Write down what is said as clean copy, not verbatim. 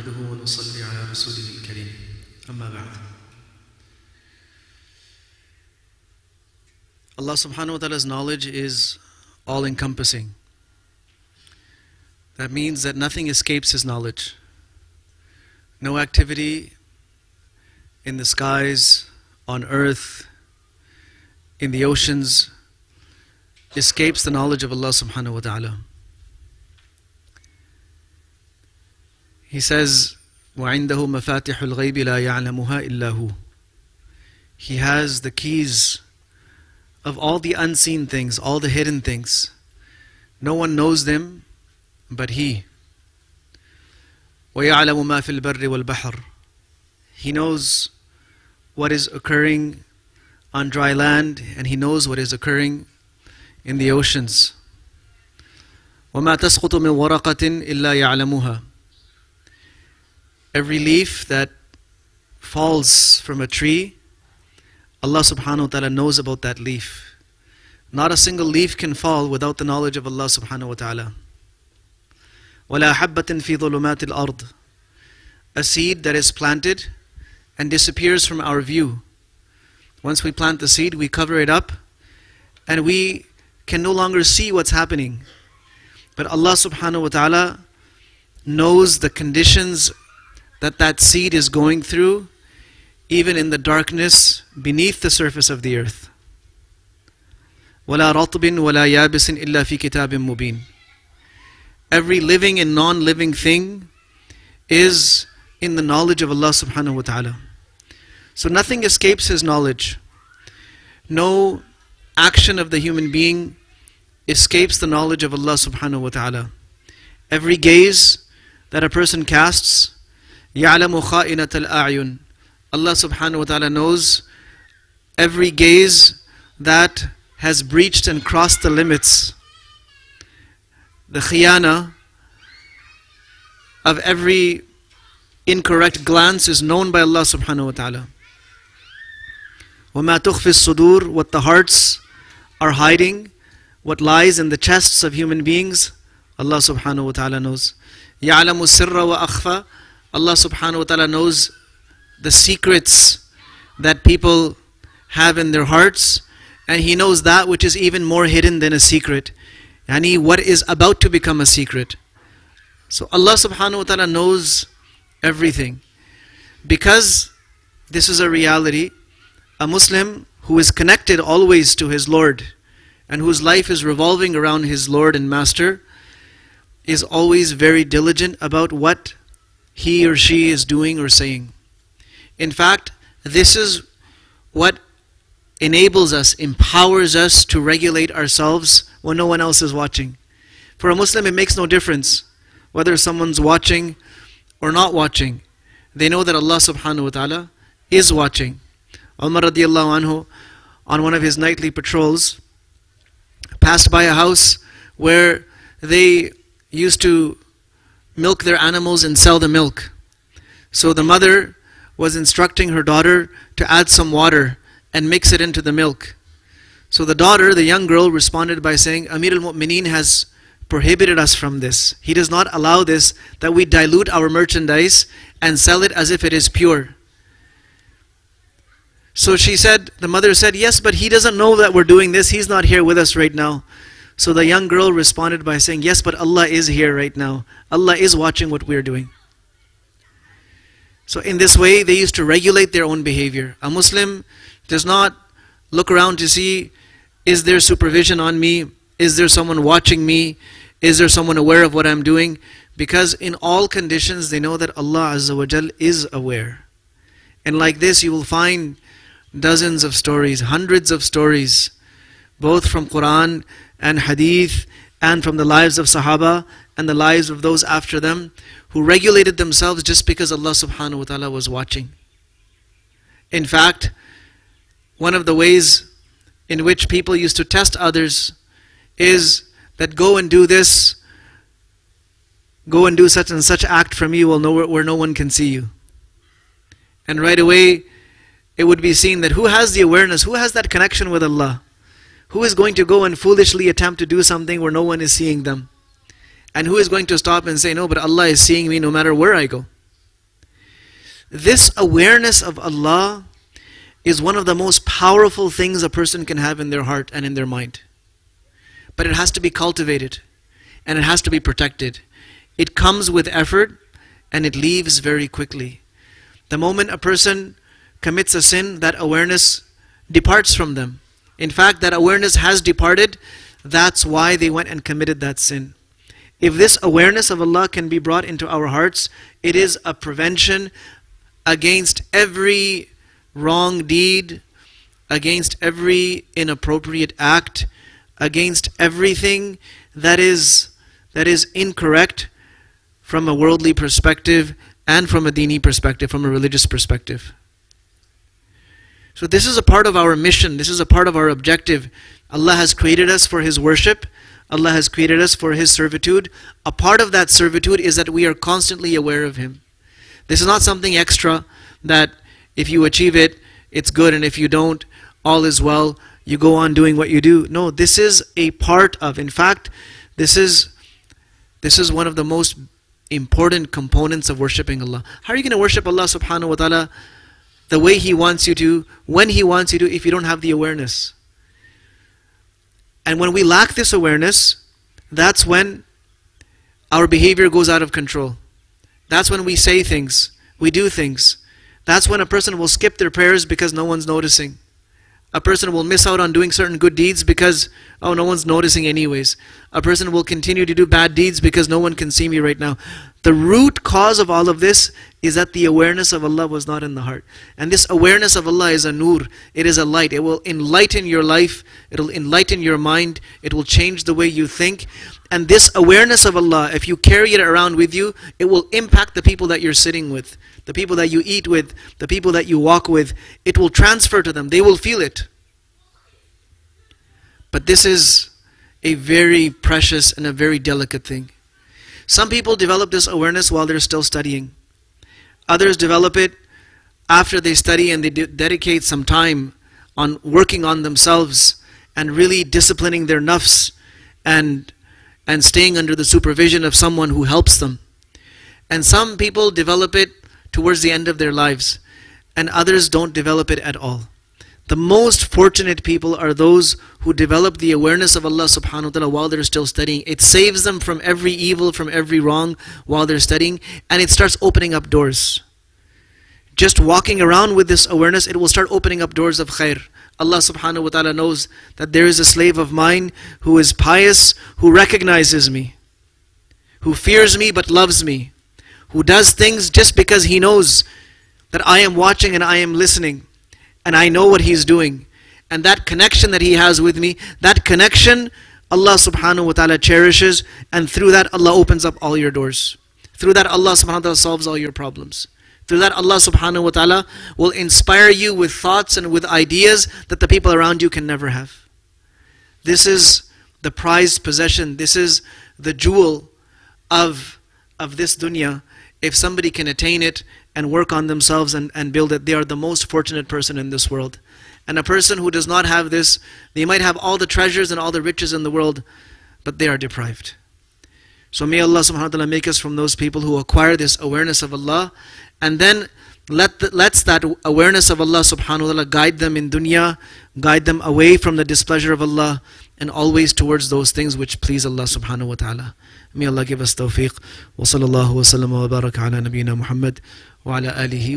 نحمده ونصلي على رسوله الكريم أما بعد. Allah subhanahu wa ta'ala's knowledge is all-encompassing. That means that nothing escapes His knowledge. No activity in the skies, on earth, in the oceans escapes the knowledge of Allah subhanahu wa ta'ala. He says, وَعِنْدَهُ مَفَاتِحُ الْغَيْبِ لَا يَعْلَمُهَا إِلَّا هُ. He has the keys of all the unseen things, all the hidden things. No one knows them but He. وَيَعْلَمُ مَا فِي الْبَرِّ وَالْبَحْرِ. He knows what is occurring on dry land, and He knows what is occurring in the oceans. وَمَا تَسْقُطُ مِنْ وَرَقَةٍ إِلَّا يَعْلَمُهَا. Every leaf that falls from a tree, Allah subhanahu wa ta'ala knows about that leaf. Not a single leaf can fall without the knowledge of Allah subhanahu wa ta'ala. وَلَا حَبَّةٍ فِي ظُلُمَاتِ الْأَرْضِ. A seed that is planted and disappears from our view. Once we plant the seed, we cover it up and we can no longer see what's happening. But Allah subhanahu wa ta'ala knows the conditions that seed is going through, even in the darkness beneath the surface of the earth. وَلَا رَطْبٍ وَلَا يَابِسٍ إِلَّا فِي كِتَابٍ مُبِينٍ. Every living and non-living thing is in the knowledge of Allah subhanahu wa ta'ala. So nothing escapes His knowledge. No action of the human being escapes the knowledge of Allah subhanahu wa ta'ala. Every gaze that a person casts, يَعْلَمُ خَائِنَةَ الْأَعْيُنِ. Allah subhanahu wa ta'ala knows every gaze that has breached and crossed the limits. The khiyana of every incorrect glance is known by Allah subhanahu wa ta'ala. وَمَا تُخْفِي الصُّدُورِ. What the hearts are hiding, what lies in the chests of human beings, Allah subhanahu wa ta'ala knows. يَعْلَمُ السِّرَّ وَأَخْفَى. Allah subhanahu wa ta'ala knows the secrets that people have in their hearts, and He knows that which is even more hidden than a secret. Yani what is about to become a secret. So Allah subhanahu wa ta'ala knows everything. Because this is a reality, a Muslim who is connected always to his Lord and whose life is revolving around his Lord and Master is always very diligent about what he or she is doing or saying. In fact, this is what enables us, empowers us to regulate ourselves when no one else is watching. For a Muslim, it makes no difference whether someone's watching or not watching. They know that Allah subhanahu wa ta'ala is watching. Umar radiallahu anhu, on one of his nightly patrols, passed by a house where they used to milk their animals and sell the milk. So the mother was instructing her daughter to add some water and mix it into the milk. So the daughter, the young girl, responded by saying, Amir al-Mu'mineen has prohibited us from this. He does not allow this, that we dilute our merchandise and sell it as if it is pure. So she said, the mother said, yes, but he doesn't know that we're doing this. He's not here with us right now. So the young girl responded by saying, yes, but Allah is here right now. Allah is watching what we're doing. So in this way, they used to regulate their own behavior. A Muslim does not look around to see, is there supervision on me? Is there someone watching me? Is there someone aware of what I'm doing? Because in all conditions, they know that Allah Azza wa Jal is aware. And like this, you will find dozens of stories, hundreds of stories, both from Quran and Hadith, and from the lives of Sahaba and the lives of those after them, who regulated themselves just because Allah subhanahu wa ta'ala was watching. In fact, one of the ways in which people used to test others is that go and do this, go and do such and such act for me where no one can see you. And right away, it would be seen that who has the awareness, who has that connection with Allah? Who is going to go and foolishly attempt to do something where no one is seeing them? And who is going to stop and say, no, but Allah is seeing me no matter where I go? This awareness of Allah is one of the most powerful things a person can have in their heart and in their mind. But it has to be cultivated and it has to be protected. It comes with effort and it leaves very quickly. The moment a person commits a sin, that awareness departs from them. In fact, that awareness has departed. That's why they went and committed that sin. If this awareness of Allah can be brought into our hearts, it is a prevention against every wrong deed, against every inappropriate act, against everything that is incorrect from a worldly perspective and from a dini perspective, from a religious perspective. So this is a part of our mission, this is a part of our objective. Allah has created us for His worship, Allah has created us for His servitude. A part of that servitude is that we are constantly aware of Him. This is not something extra that if you achieve it, it's good, and if you don't, all is well, you go on doing what you do. No, this is a part of, in fact, this is one of the most important components of worshipping Allah. How are you going to worship Allah subhanahu wa ta'ala the way He wants you to, when He wants you to, if you don't have the awareness? And when we lack this awareness, that's when our behavior goes out of control. That's when we say things, we do things. That's when a person will skip their prayers because no one's noticing. A person will miss out on doing certain good deeds because, oh, no one's noticing anyways. A person will continue to do bad deeds because no one can see me right now. The root cause of all of this is that the awareness of Allah was not in the heart. And this awareness of Allah is a nur. It is a light. It will enlighten your life. It will enlighten your mind. It will change the way you think. And this awareness of Allah, if you carry it around with you, it will impact the people that you're sitting with, the people that you eat with, the people that you walk with. It will transfer to them. They will feel it. But this is a very precious and a very delicate thing. Some people develop this awareness while they're still studying. Others develop it after they study and they dedicate some time on working on themselves and really disciplining their nafs and staying under the supervision of someone who helps them. And some people develop it towards the end of their lives, and others don't develop it at all. The most fortunate people are those who develop the awareness of Allah subhanahu wa ta'ala while they're still studying. It saves them from every evil, from every wrong while they're studying, and it starts opening up doors. Just walking around with this awareness, it will start opening up doors of khair. Allah subhanahu wa ta'ala knows that there is a slave of mine who is pious, who recognizes me, who fears me but loves me, who does things just because he knows that I am watching and I am listening, and I know what he's doing. And that connection that he has with me, that connection Allah subhanahu wa ta'ala cherishes, and through that Allah opens up all your doors. Through that Allah subhanahu wa ta'ala solves all your problems. Through that Allah subhanahu wa ta'ala will inspire you with thoughts and with ideas that the people around you can never have. This is the prized possession. This is the jewel of this dunya. If somebody can attain it and work on themselves and build it, they are the most fortunate person in this world. And a person who does not have this, they might have all the treasures and all the riches in the world, but they are deprived. So may Allah subhanahu wa ta'ala make us from those people who acquire this awareness of Allah, and then lets that awareness of Allah subhanahu wa ta'ala guide them in dunya, guide them away from the displeasure of Allah, and always towards those things which please Allah subhanahu wa ta'ala. May Allah give us tawfiq. Wa sallallahu wa sallam wa baraka ala nabiyyina Muhammad wa ala alihi